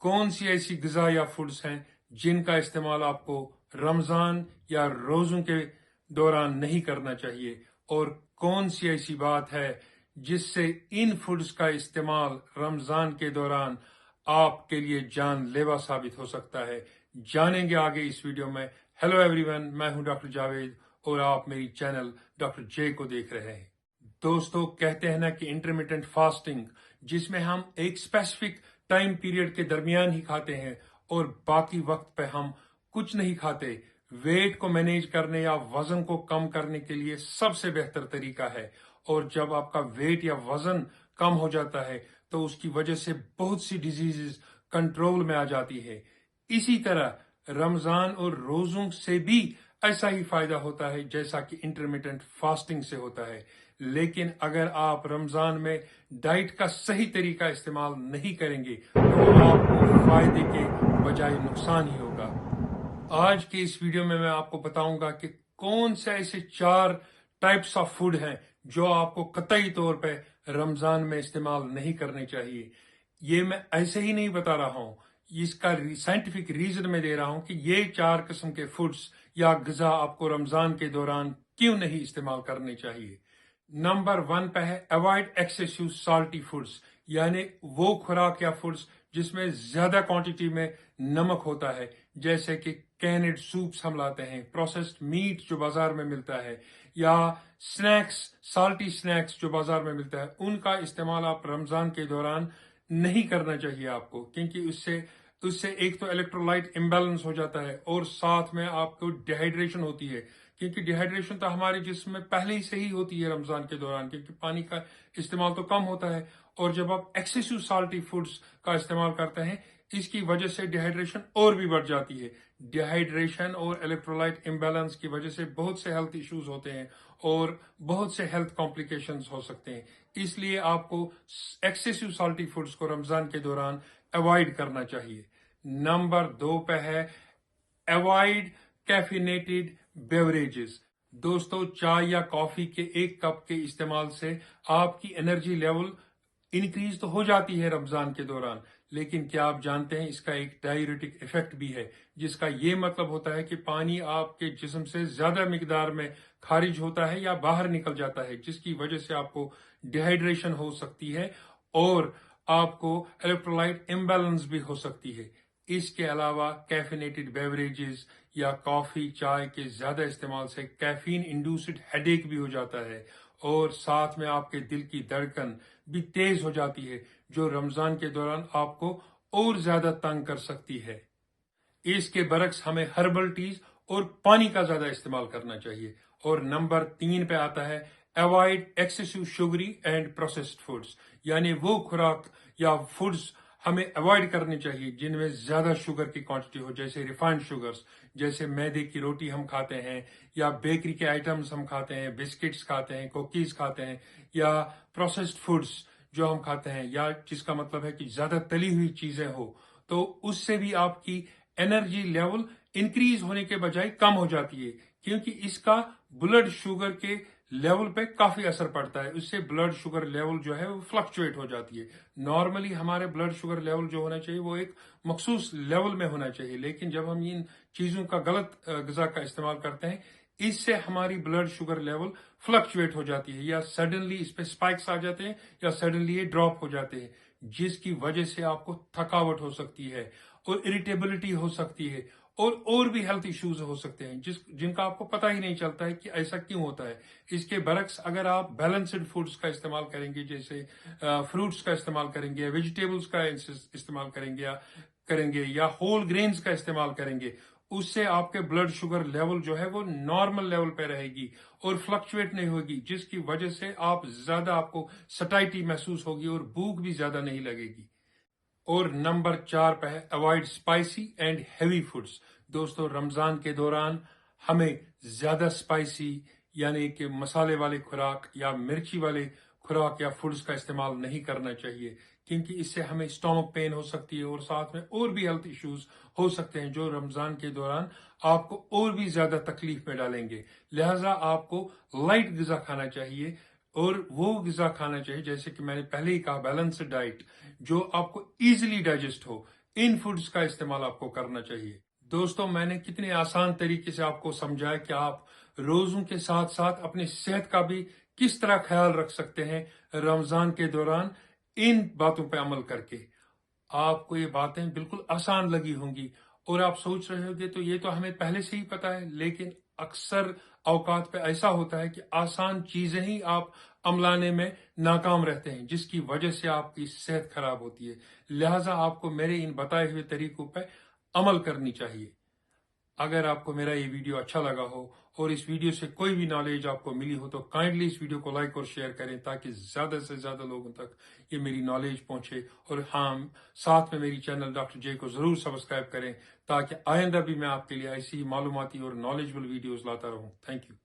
कौन सी ऐसी ग़िज़ा या फूड्स हैं जिनका इस्तेमाल आपको रमज़ान या रोज़ों के दौरान नहीं करना चाहिए, और कौन सी ऐसी बात है जिससे इन फूड्स का इस्तेमाल रमज़ान के दौरान आपके लिए जानलेवा साबित हो सकता है। जानेंगे आगे इस वीडियो में। हेलो एवरीवन, मैं हूं डॉक्टर जावेद और आप मेरी चैनल डॉक्टर जे को देख रहे हैं। दोस्तों, कहते हैं ना कि इंटरमिटेंट फास्टिंग, जिसमें हम एक स्पेसिफिक टाइम पीरियड के दरमियान ही खाते हैं और बाकी वक्त पे हम कुछ नहीं खाते, वेट को मैनेज करने या वजन को कम करने के लिए सबसे बेहतर तरीका है। और जब आपका वेट या वजन कम हो जाता है तो उसकी वजह से बहुत सी डिजीजेस कंट्रोल में आ जाती है। इसी तरह रमजान और रोजों से भी ऐसा ही फायदा होता है जैसा कि इंटरमिटेंट फास्टिंग से होता है। लेकिन अगर आप रमजान में डाइट का सही तरीका इस्तेमाल नहीं करेंगे तो आपको फायदे के बजाय नुकसान ही होगा। आज के इस वीडियो में मैं आपको बताऊंगा कि कौन से ऐसे 4 टाइप्स ऑफ फूड हैं जो आपको कतई तौर पे रमजान में इस्तेमाल नहीं करने चाहिए। ये मैं ऐसे ही नहीं बता रहा हूं, इसका साइंटिफिक रीजन मैं दे रहा हूं कि ये 4 किस्म के फूड्स या ग़िज़ा आपको रमजान के दौरान क्यों नहीं इस्तेमाल करने चाहिए। नंबर 1 पे है अवॉइड एक्सेसिव साल्टी फूड्स, यानी वो खुराक या फूड्स जिसमें ज्यादा क्वांटिटी में नमक होता है, जैसे कि कैनेड सूप्स हम लाते हैं, प्रोसेस्ड मीट जो बाजार में मिलता है, या स्नैक्स, साल्टी स्नैक्स जो बाजार में मिलता है, उनका इस्तेमाल आप रमजान के दौरान नहीं करना चाहिए आपको, क्योंकि उससे उससे एक तो इलेक्ट्रोलाइट इम्बैलेंस हो जाता है और साथ में आपको डिहाइड्रेशन होती है, क्योंकि डिहाइड्रेशन तो हमारे जिस्म में पहले ही से ही होती है रमजान के दौरान, क्योंकि पानी का इस्तेमाल तो कम होता है। और जब आप एक्सेसिव साल्टी फूड्स का इस्तेमाल करते हैं, इसकी वजह से डिहाइड्रेशन और भी बढ़ जाती है। डिहाइड्रेशन और इलेक्ट्रोलाइट इम्बैलेंस की वजह से बहुत से हेल्थ इश्यूज होते हैं और बहुत से हेल्थ कॉम्प्लिकेशंस हो सकते हैं। इसलिए आपको एक्सेसिव साल्टी फूड्स को रमजान के दौरान अवॉइड करना चाहिए। नंबर 2 पे है अवॉइड कैफिनेटेड बेवरेजेस। दोस्तों, चाय या कॉफी के 1 कप के इस्तेमाल से आपकी एनर्जी लेवल इंक्रीज तो हो जाती है रमजान के दौरान, लेकिन क्या आप जानते हैं इसका एक डाययूरेटिक इफेक्ट भी है, जिसका ये मतलब होता है कि पानी आपके जिस्म से ज्यादा मिकदार में खारिज होता है या बाहर निकल जाता है, जिसकी वजह से आपको डिहाइड्रेशन हो सकती है और आपको इलेक्ट्रोलाइट इम्बैलेंस भी हो सकती है। इसके अलावा कैफिनेटेड बेवरेजेस या कॉफी, चाय के ज्यादा इस्तेमाल से कैफीन इंड्यूस्ड हेडेक भी हो जाता है और साथ में आपके दिल की धड़कन भी तेज हो जाती है, जो रमजान के दौरान आपको और ज्यादा तंग कर सकती है। इसके बरक्स हमें हर्बल टीज और पानी का ज्यादा इस्तेमाल करना चाहिए। और नंबर 3 पे आता है avoid excessive sugary and processed foods, यानी वो खुराक या फूड्स हमें अवॉइड करनी चाहिए जिनमें ज्यादा शुगर की क्वांटिटी हो, जैसे रिफाइंड शुगर्स, जैसे मैदे की रोटी हम खाते हैं, या बेकरी के आइटम्स हम खाते हैं, बिस्किट्स खाते हैं, कुकीज खाते हैं, या प्रोसेस्ड फूड्स जो हम खाते हैं, या जिसका मतलब है कि ज्यादा तली हुई चीजें हो, तो उससे भी आपकी एनर्जी लेवल इंक्रीज होने के बजाय कम हो जाती है, क्योंकि इसका ब्लड शुगर के लेवल पे काफी असर पड़ता है। उससे ब्लड शुगर लेवल जो है वो फ्लक्चुएट हो जाती है। नॉर्मली हमारे ब्लड शुगर लेवल जो होना चाहिए वो एक मखसूस लेवल में होना चाहिए, लेकिन जब हम इन चीजों का गलत ग़िज़ा का इस्तेमाल करते हैं, इससे हमारी ब्लड शुगर लेवल फ्लक्चुएट हो जाती है, या सडनली इस पे स्पाइक्स आ जाते हैं, या सडनली ये ड्रॉप हो जाते हैं, जिसकी वजह से आपको थकावट हो सकती है और इरिटेबिलिटी हो सकती है और भी हेल्थ इश्यूज हो सकते हैं जिनका आपको पता ही नहीं चलता है कि ऐसा क्यों होता है। इसके बरक्स अगर आप बैलेंस्ड फूड्स का इस्तेमाल करेंगे, जैसे फ्रूट्स का इस्तेमाल करेंगे, वेजिटेबल्स का इस्तेमाल करेंगे या होल ग्रेन्स का इस्तेमाल करेंगे, उससे आपके ब्लड शुगर लेवल जो है वो नॉर्मल लेवल पे रहेगी और फ्लक्चुएट नहीं होगी, जिसकी वजह से आपको सटाइटी महसूस होगी और भूख भी ज्यादा नहीं लगेगी। और नंबर 4 पे है avoid spicy and heavy foods. दोस्तों, रमजान के दौरान हमें ज्यादा स्पाइसी यानी कि मसाले वाले खुराक या मिर्ची वाले खुराक या फूड्स का इस्तेमाल नहीं करना चाहिए, क्योंकि इससे हमें स्टोमक पेन हो सकती है और साथ में और भी हेल्थ इश्यूज हो सकते हैं जो रमजान के दौरान आपको और भी ज्यादा तकलीफ में डालेंगे। लिहाजा आपको लाइट ग़िज़ा खाना चाहिए और वो ग़िज़ा खाना चाहिए, जैसे कि मैंने पहले ही कहा, बैलेंस्ड डाइट जो आपको इजीली डाइजेस्ट हो, ان فوڈز کا استعمال آپ کو کرنا چاہیے. دوستوں میں نے کتنے آسان طریقے سے آپ کو سمجھایا کہ آپ روزوں کے ساتھ ساتھ اپنی صحت کا بھی کس طرح خیال رکھ سکتے ہیں رمضان کے دوران ان باتوں پہ عمل کر کے. آپ کو یہ باتیں بالکل آسان لگی ہوں گی اور آپ سوچ رہے ہوں گے تو یہ تو ہمیں پہلے سے ہی پتا ہے، لیکن اکثر اوقات پہ ایسا ہوتا ہے کہ آسان چیزیں ہی آپ عملانے میں ناکام رہتے ہیں، جس کی وجہ سے آپ کی صحت خراب ہوتی ہے. لہٰذا آپ کو میرے ان بتائے ہوئے طریقوں پہ عمل کرنی چاہیے. اگر آپ کو میرا یہ ویڈیو اچھا لگا ہو اور اس ویڈیو سے کوئی بھی نالج آپ کو ملی ہو تو کائنڈلی اس ویڈیو کو لائک اور شیئر کریں تاکہ زیادہ سے زیادہ لوگوں تک یہ میری نالج پہنچے. اور ہاں، ساتھ میں میری چینل ڈاکٹر جے کو ضرور سبسکرائب کریں تاکہ آئندہ بھی میں آپ کے لیے ایسی معلوماتی اور نالجبل ویڈیوز لاتا رہوں. Thank you.